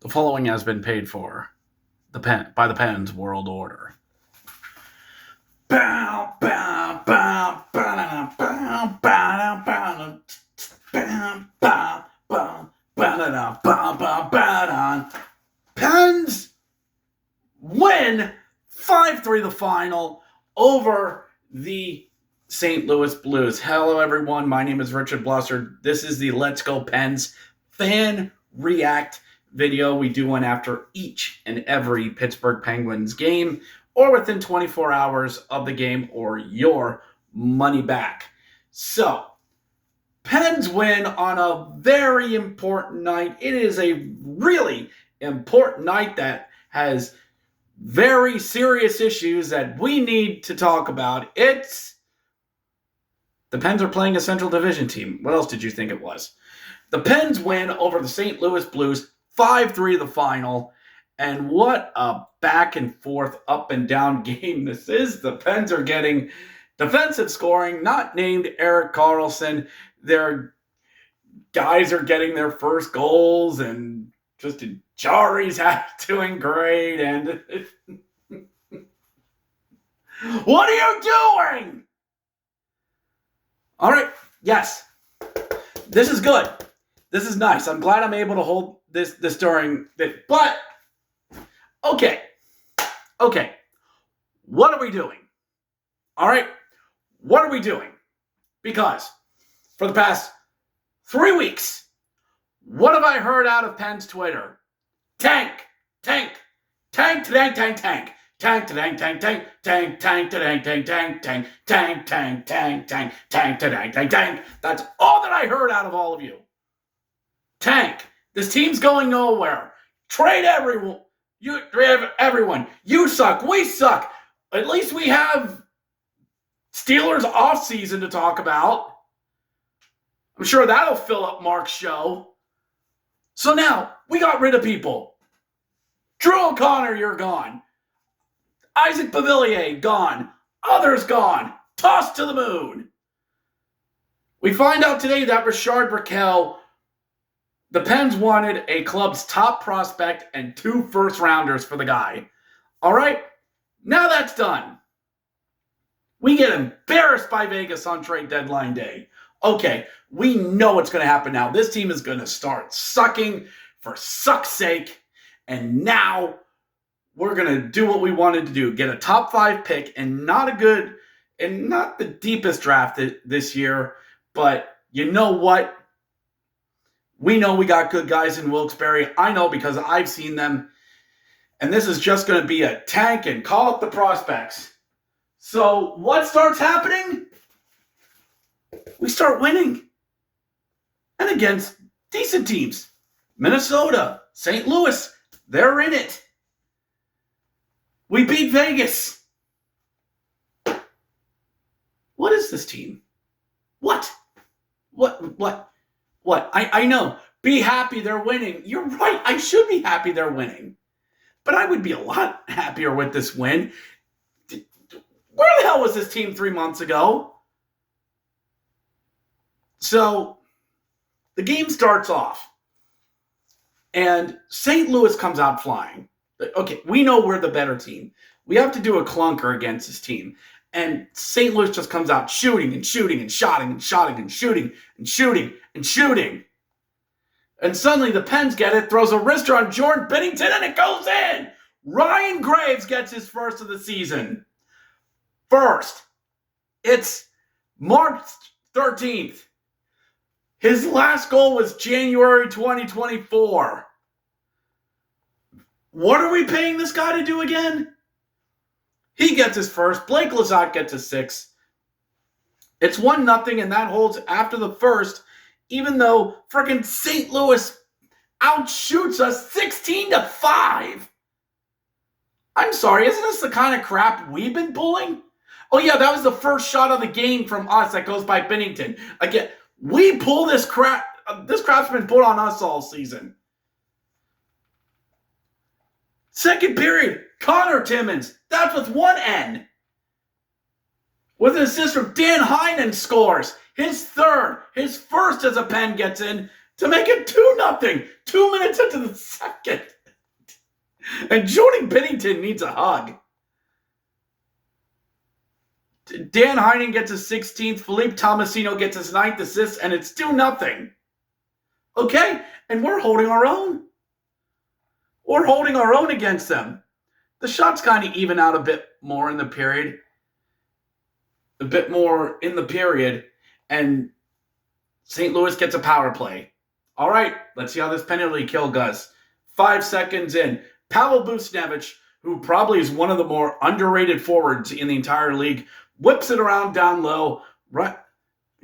The following has been paid for by the Pens World Order. Bow, bow, bow, bow, bow, bow, bow, bow, bow, bow, bow, bow, bow. Pens win 5-3 the final over the St. Louis Blues. Hello, everyone. My name is Richard Blusser. This is the Let's Go Pens fan react video. We do one after each and every Pittsburgh Penguins game or within 24 hours of the game or your money back. So, Pens win on a very important night. It is a really important night that has very serious issues that we need to talk about. The Pens are playing a Central Division team. What else did you think it was? The Pens win over the St. Louis Blues 5-3 the final. And what a back and forth, up and down game this is. The Pens are getting defensive scoring, not named Erik Karlsson. Their guys are getting their first goals, and Justin Jarry's doing great. And what are you doing? All right, yes, this is good. This is nice. I'm glad I'm able to hold this during it. But, okay. What are we doing? All right, what are we doing? Because for the past 3 weeks, what have I heard out of Pens Twitter? Tank. That's all that I heard out of all of you. Tank. This team's going nowhere. Trade everyone. Everyone. You suck. We suck. At least we have Steelers offseason to talk about. I'm sure that'll fill up Mark's show. So now, we got rid of people. Drew O'Connor, you're gone. Isaac Pavillier, gone. Others gone. Tossed to the moon. We find out today that Richard Brickell, the Pens wanted a club's top prospect and 2 first-rounders for the guy. All right? Now that's done. We get embarrassed by Vegas on trade deadline day. Okay, we know what's going to happen now. This team is going to start sucking for suck's sake. And now we're going to do what we wanted to do. Get a top 5 pick and not the deepest draft this year. But you know what? We know we got good guys in Wilkes-Barre. I know because I've seen them. And this is just going to be a tank and call up the prospects. So what starts happening? We start winning. And against decent teams. Minnesota, St. Louis, they're in it. We beat Vegas. What is this team? What? I know. Be happy they're winning. You're right. I should be happy they're winning. But I would be a lot happier with this win. Where the hell was this team 3 months ago? So, the game starts off. And St. Louis comes out flying. Okay, we know we're the better team. We have to do a clunker against this team. And St. Louis just comes out shooting and shooting and shooting and shooting and shooting and shooting and shooting. And suddenly the Pens get it, throws a wrister on Jordan Binnington, and it goes in. Ryan Graves gets his first of the season. First. It's March 13th. His last goal was January 2024. What are we paying this guy to do again? He gets his first. Blake Lizotte gets his 6th. It's 1-0, and that holds after the first, even though freaking St. Louis outshoots us 16-5. I'm sorry, isn't this the kind of crap we've been pulling? Oh yeah, that was the first shot of the game from us that goes by Binnington. Again, we pull this crap. This crap's been put on us all season. Second period, Connor Timmins. That's with 1 N. With an assist from Dan Heinen scores. His 3rd. His first as a Pen gets in to make it 2-0. 2 minutes into the second. And Jordan Binnington needs a hug. Dan Heinen gets his 16th. Philippe Tomasino gets his 9th assist, and it's 2-0. Okay? And we're holding our own. We're holding our own against them. The shots kind of even out a bit more in the period. And St. Louis gets a power play. All right, let's see how this penalty kill goes. 5 seconds in. Pavel Buchnevich, who probably is one of the more underrated forwards in the entire league, whips it around down low. Right,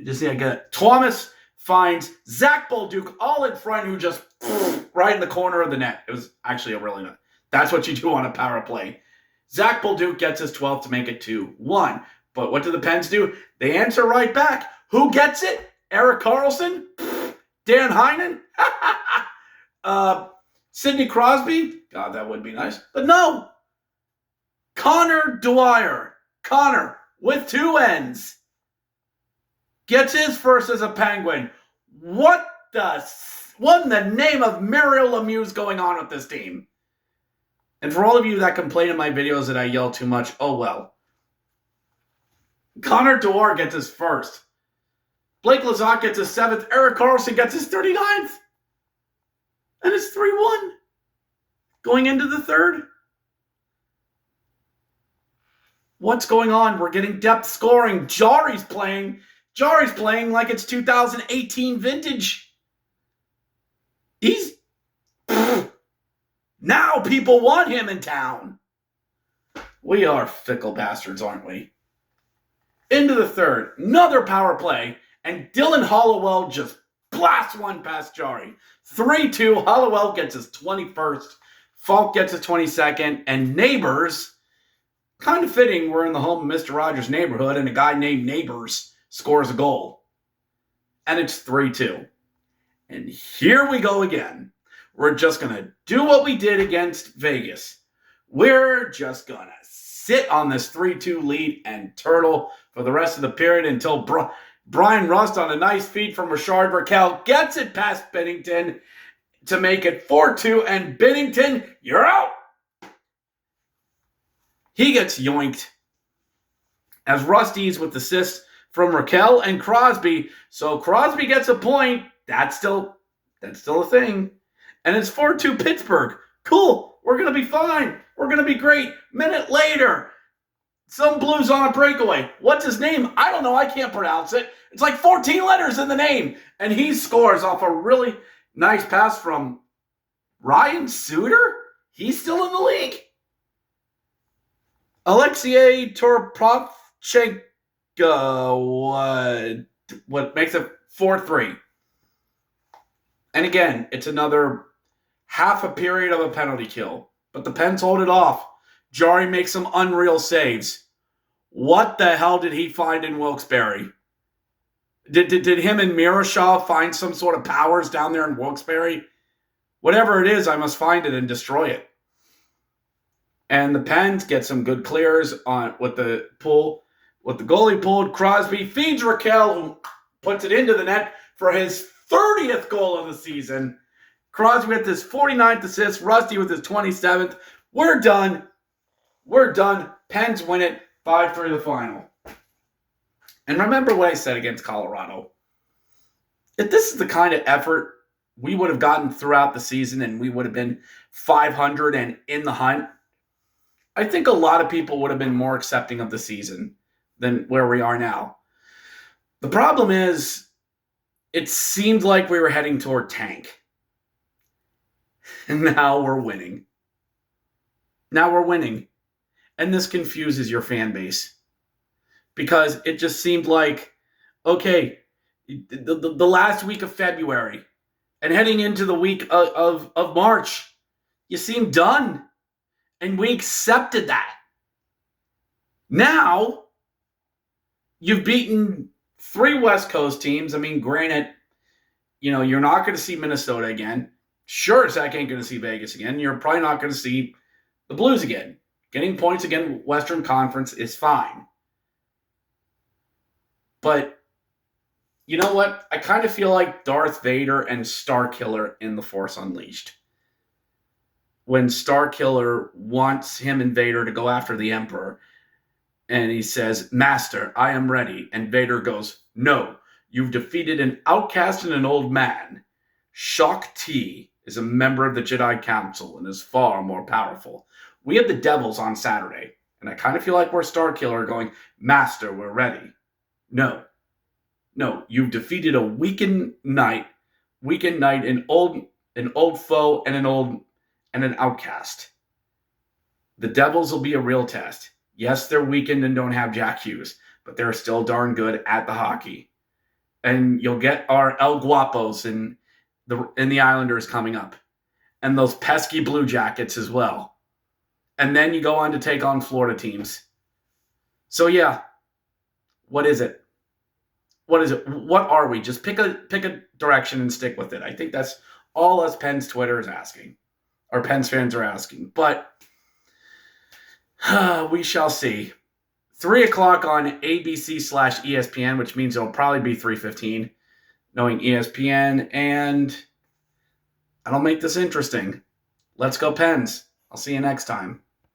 just see, I get it. Thomas finds Zach Bolduc all in front, who just right in the corner of the net. It was actually a really nice. That's what you do on a power play. Zach Bolduc gets his 12th to make it 2-1. But what do the Pens do? They answer right back. Who gets it? Erik Karlsson? Dan Heinen? Sidney Crosby? God, that would be nice. But no. Connor Dwyer. Connor, with 2 N's, gets his first as a Penguin. What in the name of Mario Lemieux's going on with this team? And for all of you that complain in my videos that I yell too much, oh well. Connor Dwyer gets his first. Blake Lizotte gets his 7th. Erik Karlsson gets his 39th. And it's 3-1. Going into the third. What's going on? We're getting depth scoring. Jari's playing like it's 2018 vintage. Now people want him in town. We are fickle bastards, aren't we? Into the third. Another power play. And Dylan Hollowell just blasts one past Jari. 3-2. Hollowell gets his 21st. Falk gets his 22nd. And Neighbors, kind of fitting, we're in the home of Mr. Rogers' neighborhood, and a guy named Neighbors scores a goal. And it's 3-2. And here we go again. We're just going to do what we did against Vegas. We're just going to sit on this 3-2 lead and turtle for the rest of the period until Brian Rust on a nice feed from Richard Raquel gets it past Binnington to make it 4-2. And Binnington, you're out. He gets yoinked as Rusty's with assists from Raquel and Crosby. So Crosby gets a point. That's still a thing. And it's 4-2 Pittsburgh. Cool. We're going to be fine. We're going to be great. Minute later, some Blues on a breakaway. What's his name? I don't know. I can't pronounce it. It's like 14 letters in the name. And he scores off a really nice pass from Ryan Suter. He's still in the league. Alexei Toropchenko, what makes it 4-3. And again, it's another half a period of a penalty kill. But the Pens hold it off. Jari makes some unreal saves. What the hell did he find in Wilkes-Barre? Did him and Miroshov find some sort of powers down there in Wilkes-Barre? Whatever it is, I must find it and destroy it. And the Pens get some good clears on with the goalie pulled. Crosby feeds Raquel, who puts it into the net for his 30th goal of the season. Crosby with his 49th assist. Rusty with his 27th. We're done. Pens win it 5-3 the final. And remember what I said against Colorado. If this is the kind of effort we would have gotten throughout the season and we would have been 500 and in the hunt, I think a lot of people would have been more accepting of the season than where we are now. The problem is, it seemed like we were heading toward tank. And now we're winning. And this confuses your fan base. Because it just seemed like, okay, the last week of February and heading into the week of March, you seem done. And we accepted that. Now, you've beaten 3 West Coast teams. I mean, granted, you're not going to see Minnesota again. Sure, Zach ain't going to see Vegas again. You're probably not going to see the Blues again. Getting points again, Western Conference is fine. But You know what? I kind of feel like Darth Vader and Starkiller in The Force Unleashed. When Starkiller wants him and Vader to go after the Emperor, and he says, Master, I am ready. And Vader goes, No, you've defeated an outcast and an old man. Shaak Ti is a member of the Jedi Council and is far more powerful. We have the Devils on Saturday, and I kind of feel like we're Starkiller going, Master, we're ready. No, you've defeated a weakened knight, an old foe, and an outcast. The Devils will be a real test. Yes, they're weakened and don't have Jack Hughes, but they're still darn good at the hockey. And you'll get our El Guapos in the Islanders coming up, and those pesky Blue Jackets as well. And then you go on to take on Florida teams. So yeah, what is it? What is it? What are we? Just pick a direction and stick with it. I think that's all us Pens Twitter is asking, or Pens fans are asking. But we shall see. 3 o'clock on ABC/ESPN, which means it'll probably be 3:15, knowing ESPN, and that'll make this interesting. Let's go Pens. I'll see you next time.